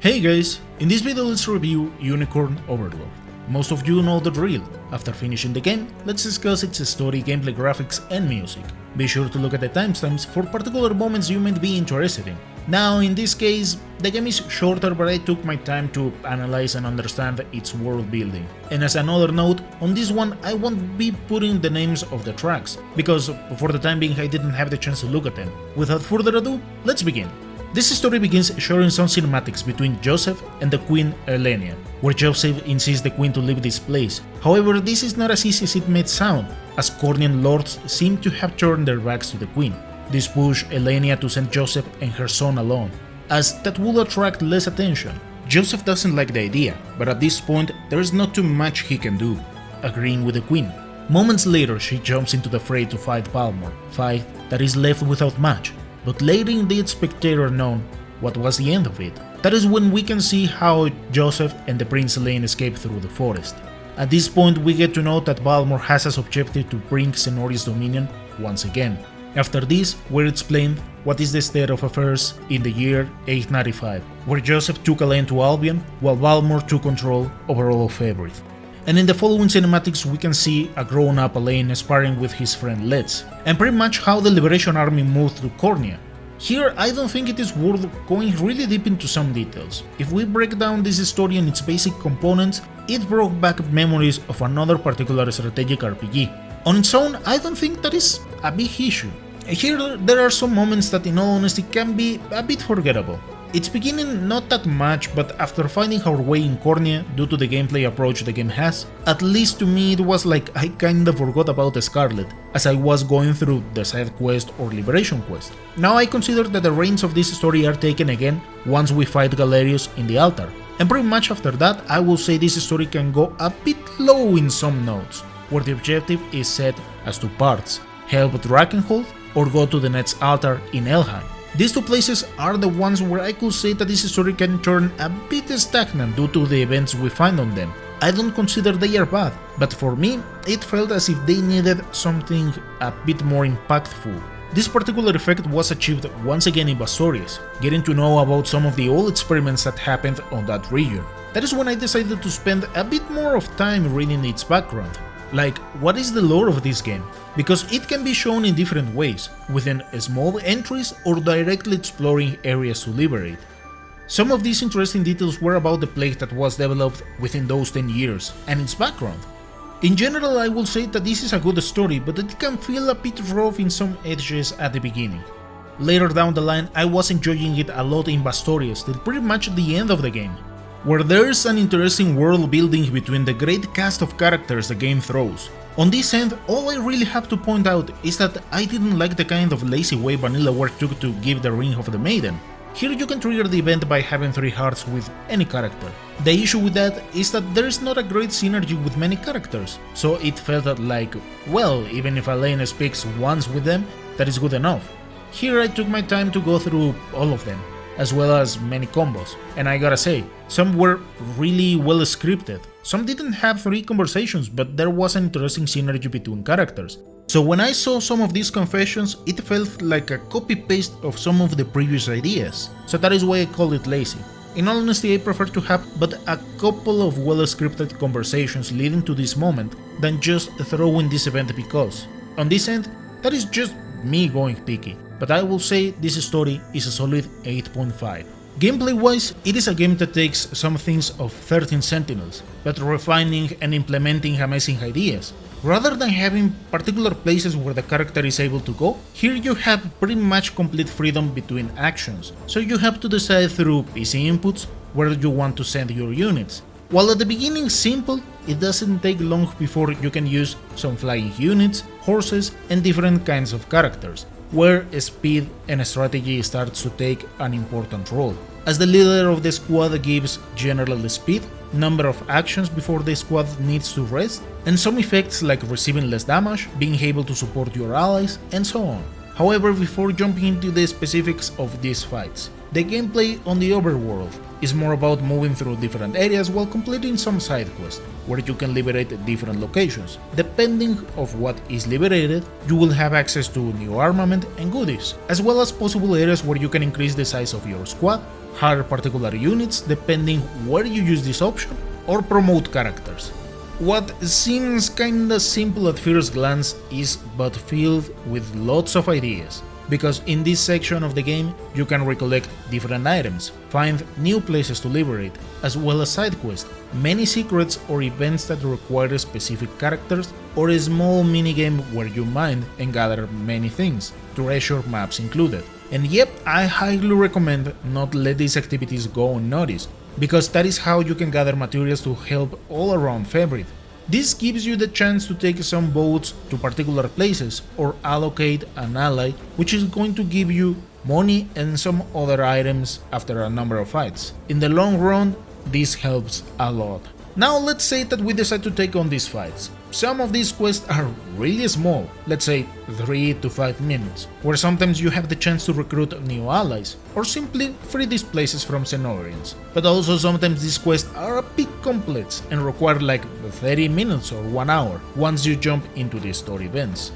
Hey guys, in this video let's review Unicorn Overlord. Most of you know the drill. After finishing the game, let's discuss its story, gameplay, graphics and music. Be sure to look at the timestamps for particular moments you might be interested in. Now in this case, the game is shorter, but I took my time to analyze and understand its world building. And as another note, on this one I won't be putting the names of the tracks, because for the time being I didn't have the chance to look at them. Without further ado, let's begin. This story begins showing some cinematics between Joseph and the Queen Elenia, where Joseph insists the Queen to leave this place. However, this is not as easy as it may sound, as Cornian lords seem to have turned their backs to the Queen. This pushed Elenia to send Joseph and her son alone, as that would attract less attention. Joseph doesn't like the idea, but at this point there is not too much he can do, agreeing with the Queen. Moments later she jumps into the fray to fight Balmor, fight that is left without much. But letting the spectator know what was the end of it. That is when we can see how Joseph and the Prince Elaine escape through the forest. At this point we get to know that Balmor has as objective to bring Cenori's dominion once again. After this, we're explained what is the state of affairs in the year 895, where Joseph took Elaine to Albion, while Balmor took control over all of Everyth. And in the following cinematics we can see a grown-up Elaine sparring with his friend Let's, and pretty much how the Liberation Army moved to Cornia. Here I don't think it is worth going really deep into some details. If we break down this story and its basic components, it brought back memories of another particular strategic RPG. On its own, I don't think that is a big issue. Here there are some moments that in all honesty can be a bit forgettable. It's beginning not that much, but after finding our way in Cornia due to the gameplay approach the game has, at least to me it was like I kinda forgot about Scarlet, as I was going through the side quest or liberation quest. Now I consider that the reins of this story are taken again once we fight Galerius in the altar, and pretty much after that I will say this story can go a bit low in some notes, where the objective is set as two parts: help Drakenhold or go to the next altar in Elheim. These two places are the ones where I could say that this story can turn a bit stagnant due to the events we find on them. I don't consider they are bad, but for me, it felt as if they needed something a bit more impactful. This particular effect was achieved once again in Bastorius, getting to know about some of the old experiments that happened on that region. That is when I decided to spend a bit more of time reading its background. Like, what is the lore of this game? Because it can be shown in different ways, within small entries or directly exploring areas to liberate. Some of these interesting details were about the plague that was developed within those 10 years, and its background. In general, I will say that this is a good story, but it can feel a bit rough in some edges at the beginning. Later down the line, I was enjoying it a lot in Bastorius till pretty much the end of the game, where there's an interesting world building between the great cast of characters the game throws. On this end, all I really have to point out is that I didn't like the kind of lazy way vanillaware took to give the Ring of the Maiden. Here you can trigger the event by having 3 hearts with any character. The issue with that is that there is not a great synergy with many characters, so it felt like, well, even if Elaine speaks once with them, that is good enough. Here I took my time to go through all of them, as well as many combos, and I gotta say, some were really well scripted. Some didn't have 3 conversations, but there was an interesting synergy between characters. So when I saw some of these confessions, it felt like a copy-paste of some of the previous ideas, so that is why I call it lazy. In all honesty, I prefer to have but a couple of well-scripted conversations leading to this moment than just throwing this event because. On this end, that is just me going picky, but I will say this story is a solid 8.5. Gameplay-wise, it is a game that takes some things of 13 Sentinels, but refining and implementing amazing ideas. Rather than having particular places where the character is able to go, here you have pretty much complete freedom between actions, so you have to decide through easy inputs where you want to send your units. While at the beginning simple, it doesn't take long before you can use some flying units, horses and different kinds of characters, where speed and strategy starts to take an important role, as the leader of the squad gives general speed, number of actions before the squad needs to rest, and some effects like receiving less damage, being able to support your allies, and so on. However, before jumping into the specifics of these fights, the gameplay on the Overworld is more about moving through different areas while completing some side quests, where you can liberate different locations. Depending of what is liberated, you will have access to new armament and goodies, as well as possible areas where you can increase the size of your squad hire particular units depending where you use this option, or promote characters. What seems kinda simple at first glance is but filled with lots of ideas, because in this section of the game you can recollect different items, find new places to liberate, as well as side quests, many secrets or events that require specific characters, or a small minigame where you mine and gather many things, treasure maps included. And yep, I highly recommend not let these activities go unnoticed, because that is how you can gather materials to help all around Febrid. This gives you the chance to take some boats to particular places or allocate an ally, which is going to give you money and some other items after a number of fights. In the long run, this helps a lot. Now let's say that we decide to take on these fights. Some of these quests are really small, let's say 3 to 5 minutes, where sometimes you have the chance to recruit new allies, or simply free these places from Sentinels. But also sometimes these quests are a bit complex and require like 30 minutes or 1 hour once you jump into the story events.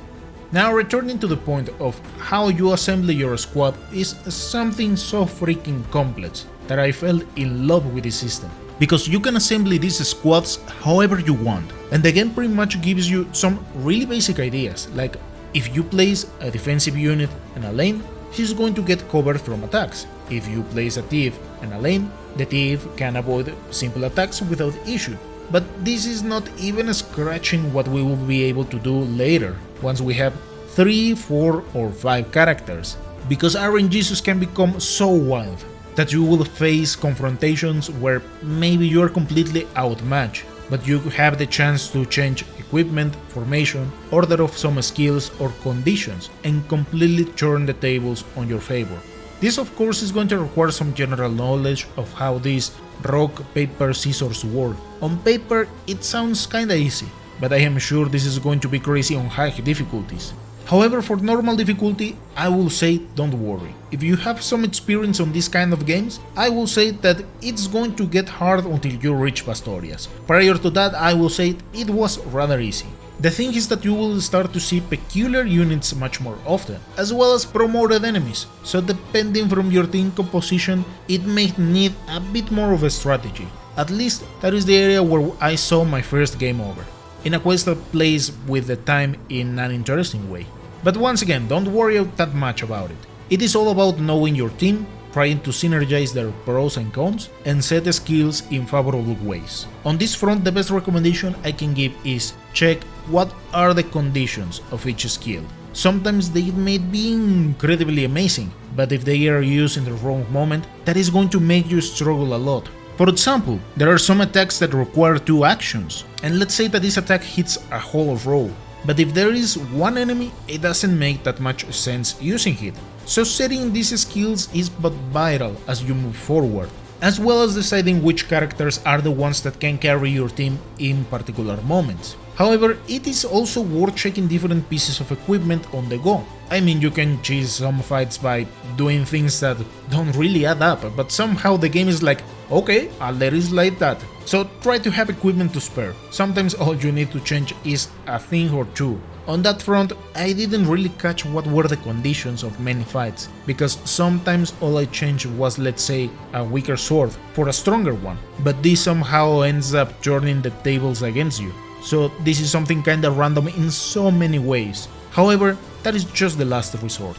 Now returning to the point of how you assemble your squad is something so freaking complex that I fell in love with this system. Because you can assemble these squads however you want, and the game pretty much gives you some really basic ideas, like if you place a defensive unit in a lane, she's going to get covered from attacks. If you place a thief in a lane, the thief can avoid simple attacks without issue. But this is not even scratching what we will be able to do later, once we have 3, 4 or 5 characters, because RNGs can become so wild that you will face confrontations where maybe you're completely outmatched, but you have the chance to change equipment, formation, order of some skills or conditions, and completely turn the tables on your favor. This of course is going to require some general knowledge of how these rock, paper, scissors work. On paper it sounds kinda easy, but I am sure this is going to be crazy on high difficulties. However, for normal difficulty, I will say don't worry. If you have some experience on this kind of games, I will say that it's going to get hard until you reach Pastorias. Prior to that, I will say it was rather easy. The thing is that you will start to see peculiar units much more often, as well as promoted enemies, so depending from your team composition, it may need a bit more of a strategy. At least that is the area where I saw my first game over, in a quest that plays with the time in an interesting way. But once again, don't worry that much about it. It is all about knowing your team, trying to synergize their pros and cons, and set the skills in favorable ways. On this front, the best recommendation I can give is check what are the conditions of each skill. Sometimes they may be incredibly amazing, but if they are used in the wrong moment, that is going to make you struggle a lot. For example, there are some attacks that require 2 actions, and let's say that this attack hits a whole row. But if there is one enemy, it doesn't make that much sense using it. So setting these skills is but vital as you move forward, as well as deciding which characters are the ones that can carry your team in particular moments. However, it is also worth checking different pieces of equipment on the go. I mean, you can cheese some fights by doing things that don't really add up, but somehow the game is like, okay, I'll let it slide that. So try to have equipment to spare. Sometimes all you need to change is a thing or two. On that front, I didn't really catch what were the conditions of many fights, because sometimes all I changed was, let's say, a weaker sword for a stronger one, but this somehow ends up turning the tables against you. So this is something kinda random in so many ways. However, that is just the last resort.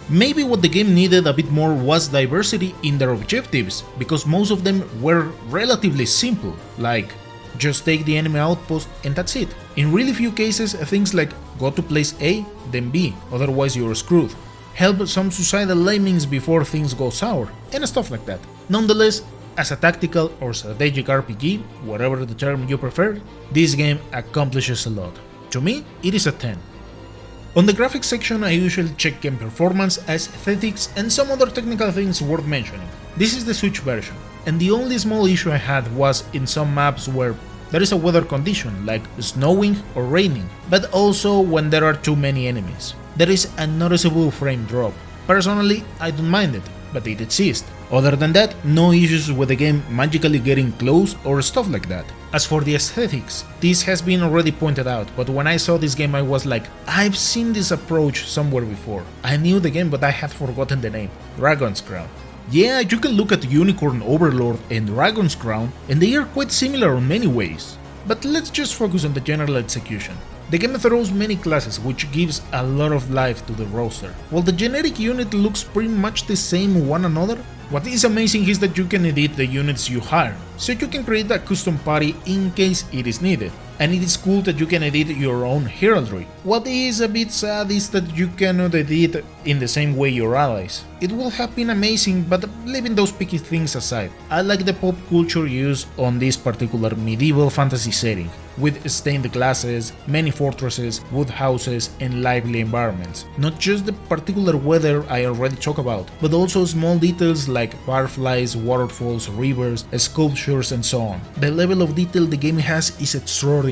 Maybe what the game needed a bit more was diversity in their objectives, because most of them were relatively simple, like just take the enemy outpost and that's it. In really few cases, things like go to place A, then B, otherwise you're screwed, help some suicidal lemmings before things go sour, and stuff like that. Nonetheless, as a tactical or strategic RPG, whatever the term you prefer, this game accomplishes a lot. To me, it is a 10. On the graphics section, I usually check game performance, aesthetics, and some other technical things worth mentioning. This is the Switch version, and the only small issue I had was in some maps where there is a weather condition, like snowing or raining, but also when there are too many enemies. There is a noticeable frame drop. Personally, I don't mind it, but it exists. Other than that, no issues with the game magically getting close or stuff like that. As for the aesthetics, this has been already pointed out, but when I saw this game I was like, I've seen this approach somewhere before. I knew the game but I had forgotten the name. Dragon's Crown. Yeah, you can look at Unicorn Overlord and Dragon's Crown, and they are quite similar in many ways. But let's just focus on the general execution. The game throws many classes, which gives a lot of life to the roster. While the generic unit looks pretty much the same one another, what is amazing is that you can edit the units you hire, so you can create a custom party in case it is needed. And it is cool that you can edit your own heraldry. What is a bit sad is that you cannot edit in the same way your allies. It would have been amazing, but leaving those picky things aside, I like the pop culture used on this particular medieval fantasy setting, with stained glasses, many fortresses, wood houses, and lively environments. Not just the particular weather I already talked about, but also small details like fireflies, waterfalls, rivers, sculptures, and so on. The level of detail the game has is extraordinary.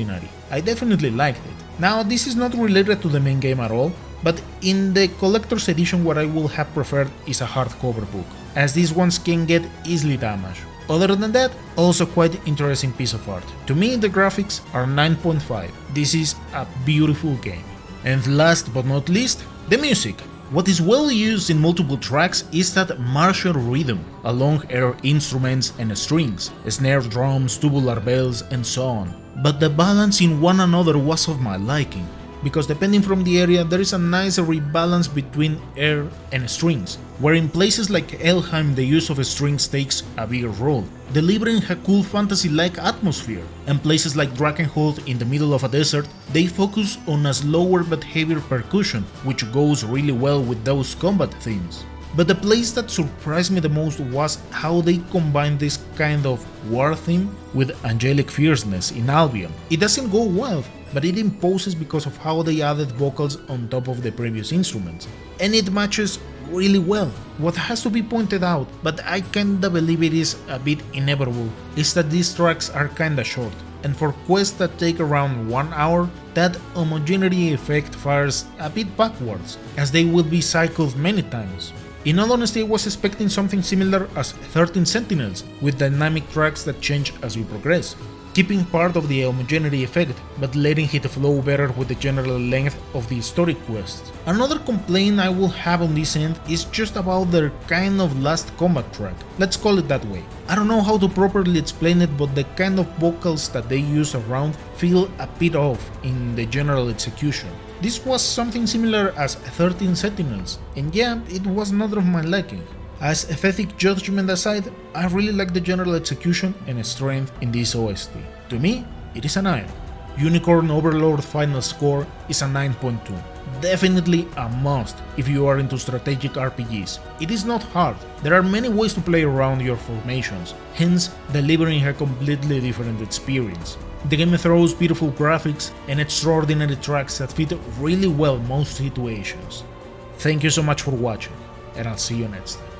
I definitely liked it. Now, this is not related to the main game at all, but in the collector's edition what I would have preferred is a hardcover book, as these ones can get easily damaged. Other than that, also quite interesting piece of art. To me, the graphics are 9.5. This is a beautiful game. And last but not least, the music. What is well used in multiple tracks is that martial rhythm, along air instruments and strings, snare drums, tubular bells, and so on. But the balance in one another was of my liking, because depending from the area there is a nice rebalance between air and strings, where in places like Elheim the use of strings takes a bigger role, delivering a cool fantasy-like atmosphere, and places like Drakenhold in the middle of a desert, they focus on a slower but heavier percussion, which goes really well with those combat themes. But the place that surprised me the most was how they combined this kind of war theme with angelic fierceness in Albion. It doesn't go wild, but it imposes because of how they added vocals on top of the previous instruments, and it matches really well. What has to be pointed out, but I kinda believe it is a bit inevitable, is that these tracks are kinda short, and for quests that take around 1 hour, that homogeneity effect fires a bit backwards, as they will be cycled many times. In all honesty, I was expecting something similar as 13 Sentinels, with dynamic tracks that change as you progress, keeping part of the homogeneity effect, but letting it flow better with the general length of the story quests. Another complaint I will have on this end is just about their kind of last combat track, let's call it that way. I don't know how to properly explain it, but the kind of vocals that they use around feel a bit off in the general execution. This was something similar as 13 Sentinels, and yeah, it was not of my liking. As aesthetic judgment aside, I really like the general execution and strength in this OST. To me, it is a 9. Unicorn Overlord final score is a 9.2. Definitely a must if you are into strategic RPGs. It is not hard, there are many ways to play around your formations, hence delivering a completely different experience. The game throws beautiful graphics and extraordinary tracks that fit really well most situations. Thank you so much for watching, and I'll see you next time.